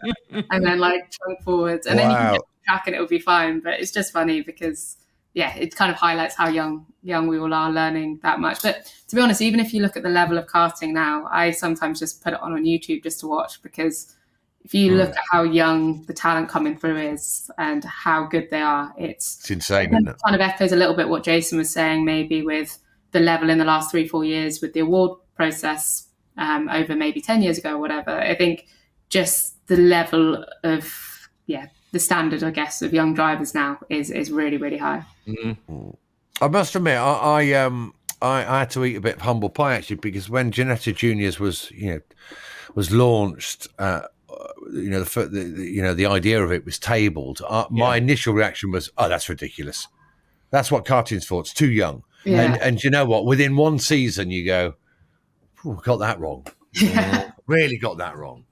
and then like trunk forwards. And then you can get track and it will be fine. But it's just funny because it kind of highlights how young we all are learning that much. But to be honest, even if you look at the level of karting now, I sometimes just put it on YouTube just to watch, because if you look at how young the talent coming through is and how good they are, it's insane, isn't it? Kind of echoes a little bit what Jason was saying, maybe with the level in the last 3-4 years with the award process over maybe 10 years ago or whatever. I think just the level of the standard, I guess, of young drivers now is really, really high. Mm-hmm. I must admit, I had to eat a bit of humble pie, actually, because when Ginetta Juniors was launched, the idea of it was tabled. My initial reaction was, oh, that's ridiculous. That's what karting's for. It's too young. And you know what? Within one season, you go, got that wrong. Yeah. Really got that wrong.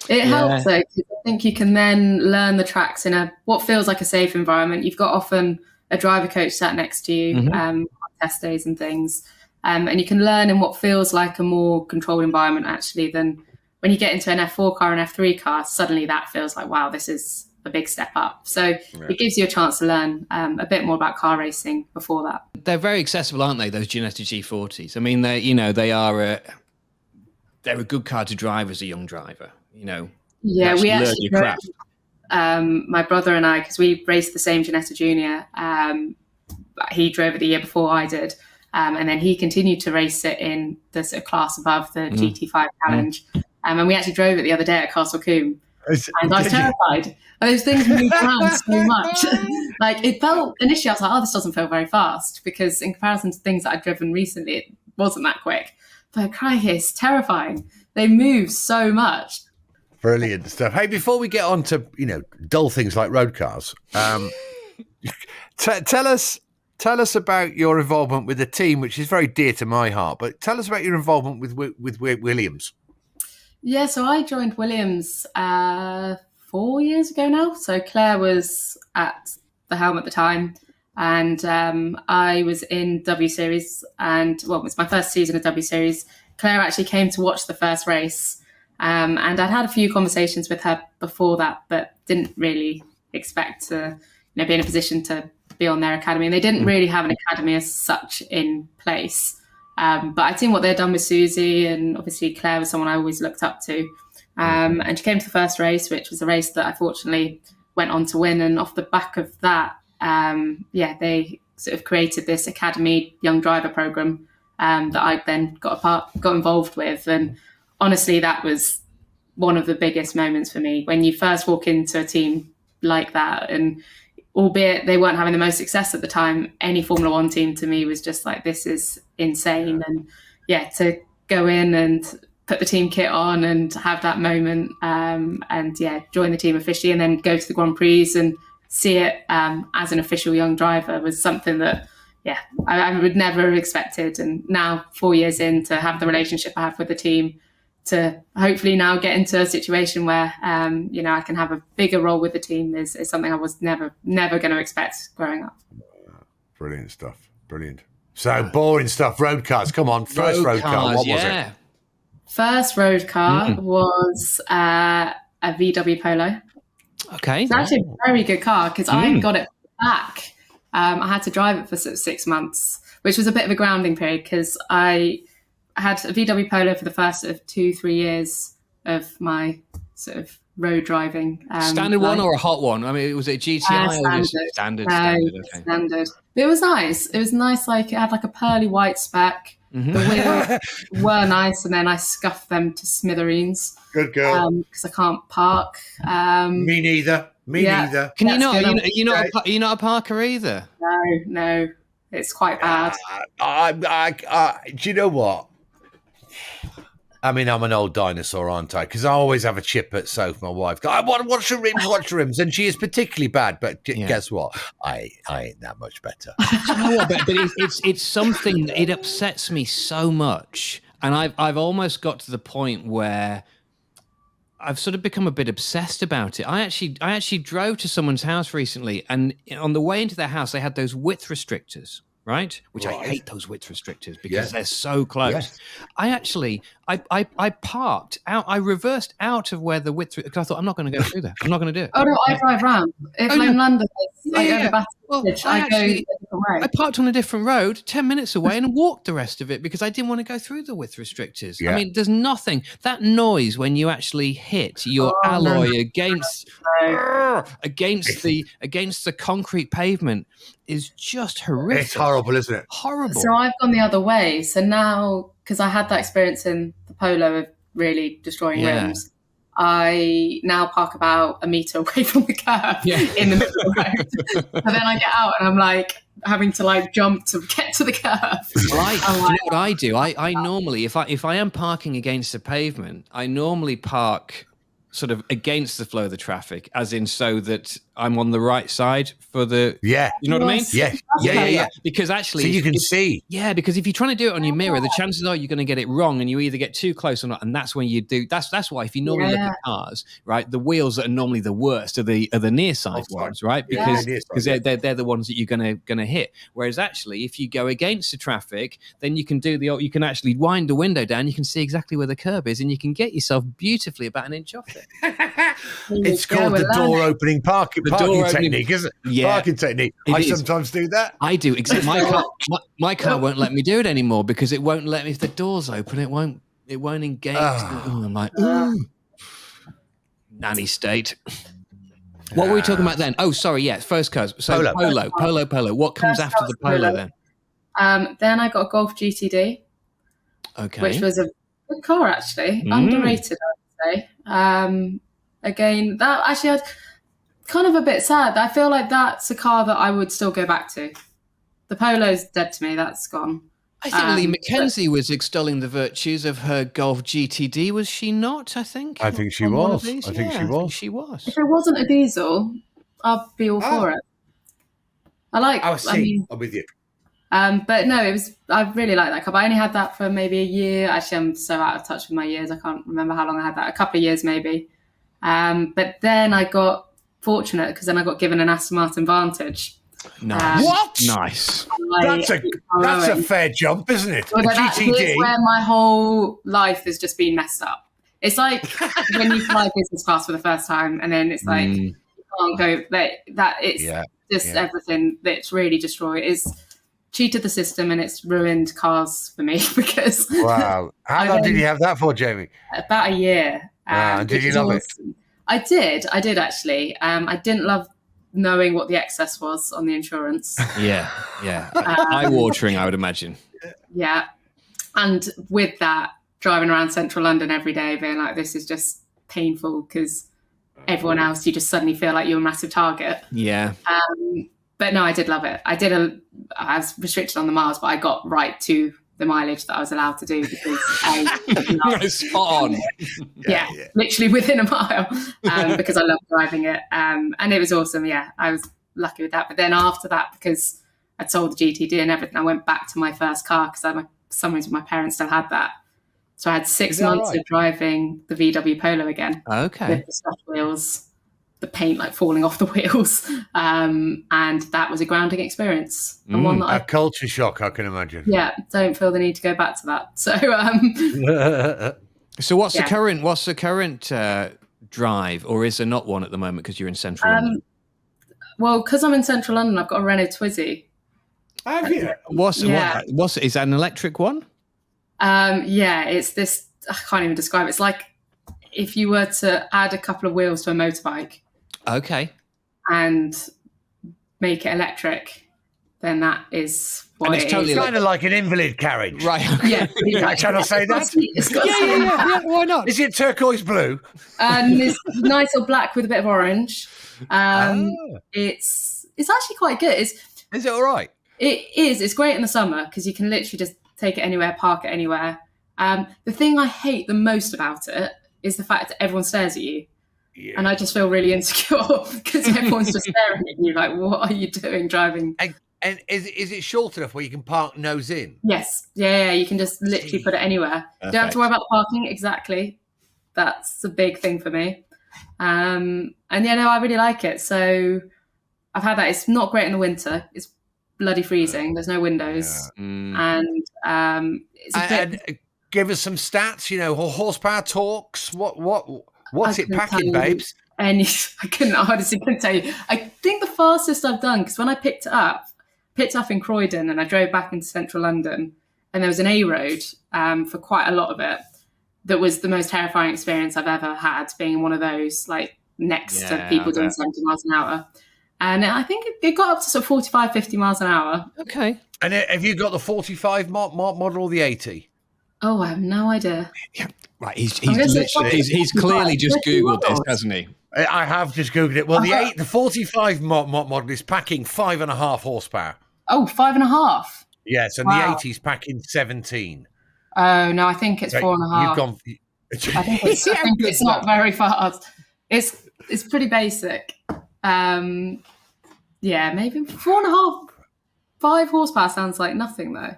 It helps though, 'cause I think you can then learn the tracks in what feels like a safe environment. You've got often a driver coach sat next to you on test days and things, and you can learn in what feels like a more controlled environment actually than when you get into an F4 car and F3 car. Suddenly that feels like, wow, this is a big step up. So it gives you a chance to learn a bit more about car racing before that. They're very accessible, aren't they? Those Ginetta G40s. I mean, they're a good car to drive as a young driver. Yeah, we learn actually your craft. My brother and I, because we raced the same Ginetta Junior, he drove it the year before I did, and then he continued to race it in the sort of class above the GT5 Challenge, and we actually drove it the other day at Castle Combe, and I was terrified. Those things moved around so much. Like, it felt initially, I was like, oh, this doesn't feel very fast, because in comparison to things that I'd driven recently, it wasn't that quick. But crikey, it's terrifying. They move so much. Brilliant stuff. Hey, before we get on to dull things like road cars, tell us about your involvement with the team, which is very dear to my heart. But tell us about your involvement with Williams. Yeah, so I joined Williams 4 years ago now. So Claire was at the helm at the time, and I was in W Series, and it was my first season of W Series. Claire actually came to watch the first race. And I'd had a few conversations with her before that, but didn't really expect to be in a position to be on their academy. And they didn't really have an academy as such in place. But I'd seen what they'd done with Susie, and obviously Claire was someone I always looked up to. And she came to the first race, which was a race that I fortunately went on to win. And off the back of that, they sort of created this academy young driver program that I then got involved with. And honestly, that was one of the biggest moments for me when you first walk into a team like that. And albeit they weren't having the most success at the time, any Formula One team to me was just like, this is insane. And to go in and put the team kit on and have that moment join the team officially and then go to the Grand Prix and see it as an official young driver was something that I would never have expected. And now 4 years in, to have the relationship I have with the team, to hopefully now get into a situation where, I can have a bigger role with the team is something I was never going to expect growing up. Brilliant stuff. Brilliant. So boring stuff. Road cars. Come on. First road car. What was it? First road car was a VW Polo. Okay. It's actually a very good car because I got it back. I had to drive it for sort of 6 months, which was a bit of a grounding period because I had a VW Polo for the first sort of 2-3 years of my sort of road driving. Standard one or a hot one? I mean, was it GTI or just standard? Okay. Standard. But it was nice. It was nice. Like, it had like a pearly white spec. The wheels were nice, and then I scuffed them to smithereens. Good girl. Because I can't park. Me neither. Neither. Can you not? You're not a parker either. No. It's quite bad. Do you know what? I mean, I'm an old dinosaur, aren't I? Because I always have a chip at Soph, my wife. Watch the rims. And she is particularly bad, but guess what? I ain't that much better. You know what? But it's something, it upsets me so much. And I've almost got to the point where I've sort of become a bit obsessed about it. I actually drove to someone's house recently, and on the way into their house, they had those width restrictors. Right? I hate those width restrictors because they're so close. Yes. I parked out. I reversed out of where the width, because I thought, I'm not going to go through there. I'm not going to do it. Oh no, I drive round. If I'm in London, I parked on a different road 10 minutes away and walked the rest of it because I didn't want to go through the width restrictors. Yeah. I mean, there's nothing. That noise when you actually hit your alloy against the concrete pavement is just horrific. It's horrible, isn't it? Horrible. So I've gone the other way. So now, because I had that experience in the Polo of really destroying rims, I now park about a metre away from the curb in the middle of the road. And then I get out and I'm like having to like jump to get to the curb. You know what I do? I normally, if I am parking against the pavement, I normally park sort of against the flow of the traffic, as in so that I'm on the right side for the. Yeah. You know what I mean? Yeah. Because actually, so you can see. Yeah, because if you're trying to do it on your mirror, the chances are you're going to get it wrong, and you either get too close or not. And that's when you do. That's why if you normally look at cars, right, the wheels that are normally the worst are the near side ones, right? Because they're the ones that you're gonna hit. Whereas actually, if you go against the traffic, then you can you can actually wind the window down. You can see exactly where the curb is, and you can get yourself beautifully about an inch off it. It's called the door opening parking technique, isn't it? Yeah, parking technique. I sometimes do that. I do. Exactly. My car won't let me do it anymore because it won't let me. If the door's open, it won't engage. I'm like, ooh, nanny state. What were we talking about then? Oh, sorry. Yeah, first cars. So Polo. What comes after the Polo then? Then I got a Golf GTD. Okay. Which was a good car, actually. Underrated, I would say. Again, that actually I'd kind of a bit sad. I feel like that's a car that I would still go back to. The Polo's dead to me. That's gone. I think Lee Mackenzie was extolling the virtues of her Golf GTD, was she not? I think she was. She was. If it wasn't a diesel, I'd be all for it. I'm with you. But no, I really like that car. But I only had that for maybe a year. Actually, I'm so out of touch with my years. I can't remember how long I had that. A couple of years maybe. But then I got fortunate because then I got given an Aston Martin Vantage. Nice. What? Nice. That's a fair jump, isn't it? Well, GTD. Where my whole life has just been messed up. It's like when you fly business class for the first time, and then it's like you can't go that. It's everything that's really destroyed. It's cheated the system and it's ruined cars for me because. Wow! How long did you have that for, Jamie? About a year. Did you love it? I did actually. I didn't love knowing what the excess was on the insurance. Yeah. Eye-watering, I would imagine. Yeah. And with that, driving around central London every day, being like, this is just painful because everyone else, you just suddenly feel like you're a massive target. Yeah. But no, I did love it. I was restricted on the miles, but I got right to the mileage that I was allowed to do because spot on. Yeah, literally within a mile because I love driving it. And it was awesome. Yeah, I was lucky with that. But then after that, because I sold the GTD and everything, I went back to my first car because for some reason my parents still had that. So I had 6 months of driving the VW Polo again. Okay. With the soft wheels, the paint like falling off the wheels. And that was a grounding experience. And one that a culture shock, I can imagine. Yeah, don't feel the need to go back to that. So So what's the current drive, or is there not one at the moment because you're in central London? Well, because I'm in central London, I've got a Renault Twizy. Have you? What's is that an electric one? Yeah, it's this. I can't even describe it. It's like if you were to add a couple of wheels to a motorbike. Okay. And make it electric, then that is what it's totally kind of like an invalid carriage. Right. Okay. Yeah. Can I say that? Yeah. Why not? Is it turquoise blue? And it's nice or black with a bit of orange. It's actually quite good. Is it all right? It is. It's great in the summer because you can literally just take it anywhere, park it anywhere. The thing I hate the most about it is the fact that everyone stares at you. Yeah. And I just feel really insecure because everyone's just staring at you like, what are you doing driving? And is it short enough where you can park nose in? Yes. Yeah. You can just literally put it anywhere. Perfect. You don't have to worry about parking. Exactly. That's the big thing for me. And I really like it. So I've had that. It's not great in the winter. It's bloody freezing. There's no windows. Yeah. And give us some stats, horsepower, torques, what's it packing, babes? And I honestly couldn't tell you. I think the fastest I've done, because when I picked it up in Croydon and I drove back into central London, and there was an A road for quite a lot of it. That was the most terrifying experience I've ever had, being in one of those, like next to people doing 70 miles an hour. And I think it got up to sort of 45, 50 miles an hour. Okay. And have you got the 45 model or the 80? Oh, I have no idea. Yeah, right. He's clearly just Googled this, hasn't he? I have just Googled it. Well, the 45 model is packing 5.5 horsepower. Oh, 5.5? Yes, and the 80's packing 17. Oh, no, I think it's 4.5. I think it's not very fast. It's pretty basic. Yeah, maybe 4.5, 5 horsepower sounds like nothing though.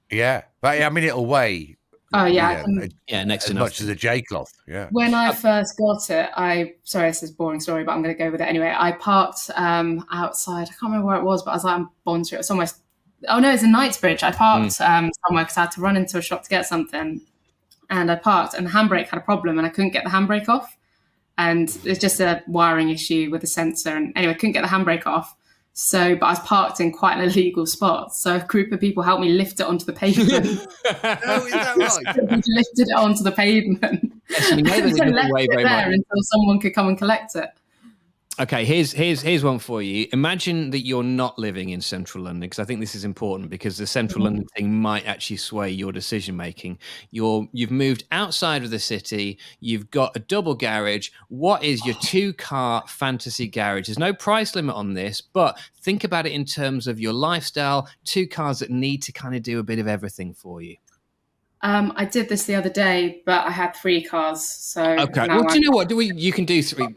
Yeah, but I mean it'll weigh. Oh yeah, next to as much as a J cloth. Yeah. When I first got it, sorry, this is a boring story, but I'm going to go with it anyway. I parked outside. I can't remember where it was, but I was like on Bond Street. It was almost. Oh no, it's in Knightsbridge. I parked somewhere because I had to run into a shop to get something, and I parked, and the handbrake had a problem, and I couldn't get the handbrake off, and it's just a wiring issue with the sensor, and anyway, I couldn't get the handbrake off. So, but I was parked in quite an illegal spot. So a group of people helped me lift it onto the pavement. Oh, is that right? Lifted it onto the pavement. Yes, we know that it doesn't weigh very much until someone could come and collect it. Okay, here's one for you. Imagine that you're not living in central London, because I think this is important, because the central London thing might actually sway your decision making. You've moved outside of the city. You've got a double garage. What is your 2-car fantasy garage? There's no price limit on this, but think about it in terms of your lifestyle. 2 cars that need to kind of do a bit of everything for you. I did this the other day, but I had 3 cars. So okay. Well, do you know what? You can do 3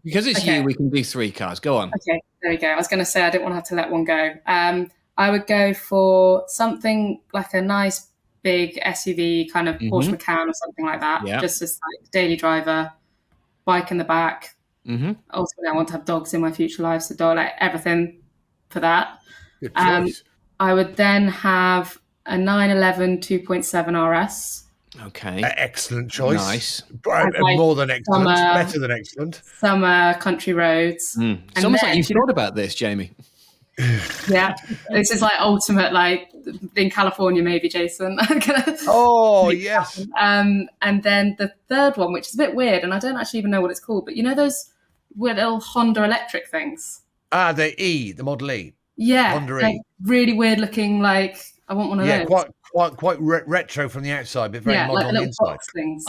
because it's you. We can do 3 cars. Go on. Okay, there we go. I was going to say I didn't want to have to let one go. I would go for something like a nice big SUV, kind of Porsche Macan or something like that. Yeah. Just as like daily driver, bike in the back. Ultimately, I want to have dogs in my future life, so like everything for that. Good choice. I would then have a 911 2.7 RS. Okay. Excellent choice. Nice. More than excellent. Better than excellent. Summer country roads. It's almost like you thought about this, Jamie. Yeah. This is like ultimate, like in California, maybe, Jason. Oh, yes. And then the third one, which is a bit weird, and I don't actually even know what it's called, but you know those little Honda electric things? The Model E. Yeah. Honda like E. Really weird looking, like, I want one of those. Yeah, quite retro from the outside, but very modern on the inside. Things.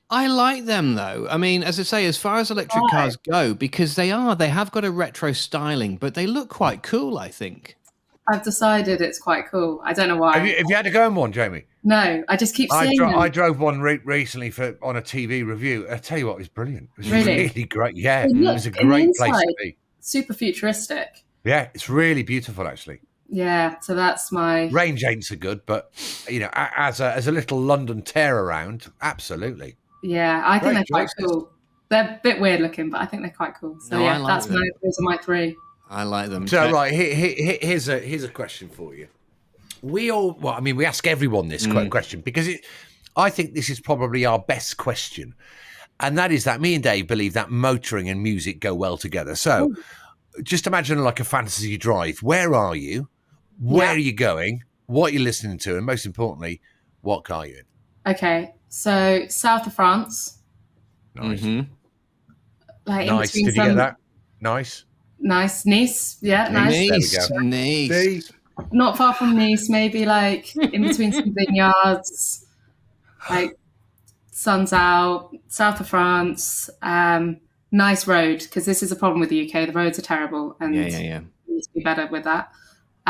I like them though. I mean, as I say, as far as electric cars go, because they have got a retro styling, but they look quite cool, I think. I've decided it's quite cool. I don't know why. Have you had to go in one, Jamie? No, I just keep seeing them. I drove one recently on a TV review. I tell you what, it was brilliant. It was really great. Yeah, it was a great place to be. Super futuristic. Yeah, it's really beautiful, actually. Yeah, so that's my range ain't so good, but as a little London tear around, absolutely. Yeah, I think they're quite cool. They're a bit weird looking, but I think they're quite cool. So those are my 3. I like them. So right, here's a question for you. We ask everyone this question because I think this is probably our best question, and that is that me and Dave believe that motoring and music go well together. So just imagine like a fantasy drive. Where are you? Where are you going? What are you listening to? And most importantly, what car are you in? Okay, so south of France. Nice. Like nice. Did you get that? Nice. Nice. Nice. Yeah, nice. Nice. Not far from Nice, maybe like in between some vineyards, like sun's out, south of France. Nice road, because this is a problem with the UK. The roads are terrible, and yeah. It needs to be better with that.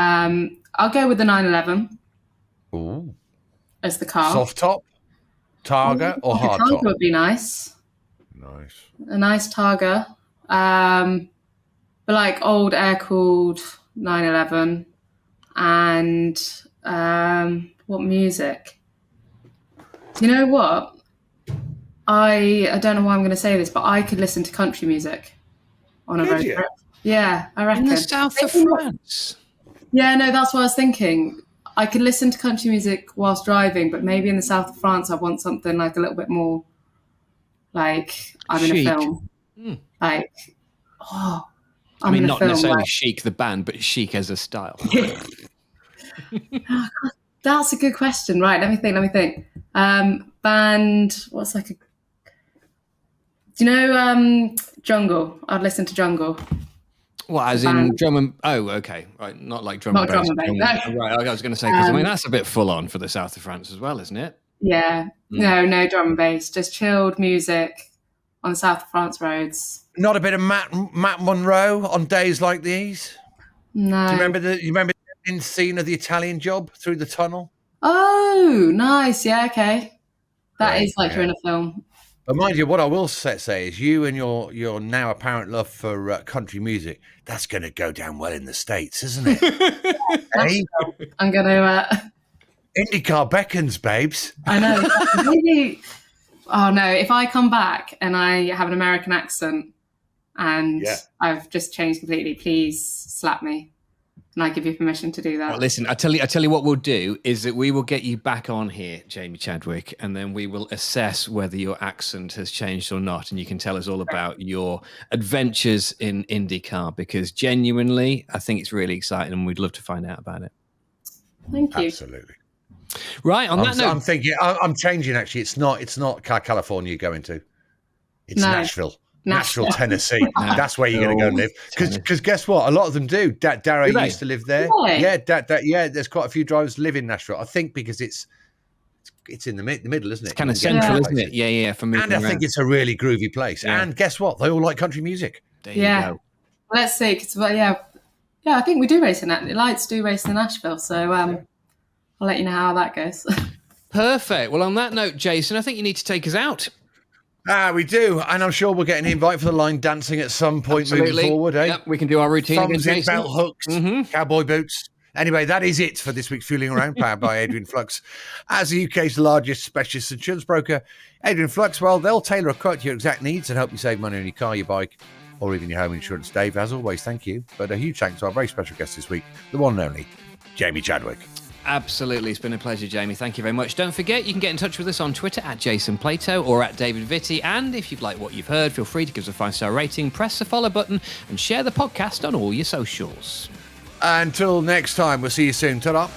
I'll go with the 911. Ooh. As the car. Soft top, Targa, or hard top? Targa would be nice. Nice. A nice Targa. But like old air-cooled 911. And what music? You know what? I don't know why I'm going to say this, but I could listen to country music on a road trip. Yeah, I reckon. In the south of France? Yeah, no, that's what I was thinking. I could listen to country music whilst driving, but maybe in the south of France, I want something like a little bit more like I'm in a film. Like, I'm in a film. Not necessarily Chic the band, but Chic as a style. That's a good question. Right, let me think. Band, what's like a... Do you know Jungle? I'd listen to Jungle. What, as in drum and... Oh, okay. Right, not like drum and bass. Not drum and bass, no. Right, I was going to say, because that's a bit full on for the south of France as well, isn't it? Yeah. No drum and bass. Just chilled music on the south of France roads. Not a bit of Matt Monroe on days like these? No. Do you remember the scene of the Italian Job through the tunnel? Oh, nice. Yeah, okay. That is like you're in a film. But mind you, what I will say is you and your now apparent love for country music, that's going to go down well in the States, isn't it? Hey? I'm going to... IndyCar beckons, babes. I know. Maybe... Oh, no. If I come back and I have an American accent and I've just changed completely, please slap me. And I give you permission to do that. Well, listen, I tell you what we'll do is that we will get you back on here, Jamie Chadwick, and then we will assess whether your accent has changed or not, and you can tell us all about your adventures in IndyCar, because genuinely, I think it's really exciting, and we'd love to find out about it. Thank you. Absolutely. Right, on that note, I'm thinking I'm changing. Actually, it's not California you're going to. It's Nashville, Tennessee. That's where you're going to go and live. Because guess what? A lot of them do. Dara used to live there. Really? Yeah. There's quite a few drivers live in Nashville. I think because it's in the middle, isn't it? It's kind of central, isn't it? Yeah. For moving and I think it's a really groovy place. Yeah. And guess what? They all like country music. There you go. Let's see. I think we do race in that. The Lights do race in Nashville. So I'll let you know how that goes. Perfect. Well, on that note, Jason, I think you need to take us out. We do, and I'm sure we'll get an invite for the line dancing at some point moving forward. Yep, we can do our routine Thumbs in, belt hooks, cowboy boots. Anyway, that is it for this week's Fueling Around, powered by Adrian Flux. As the UK's largest specialist insurance broker, Adrian Flux, well, they'll tailor a quote to your exact needs and help you save money on your car, your bike, or even your home insurance. Dave, as always, thank you. But a huge thanks to our very special guest this week, the one and only Jamie Chadwick. Absolutely. It's been a pleasure, Jamie. Thank you very much. Don't forget, you can get in touch with us on Twitter at Jason Plato or at David Vitty. And if you've liked what you've heard, feel free to give us a 5-star rating, press the follow button, and share the podcast on all your socials. Until next time, we'll see you soon. Ta-da.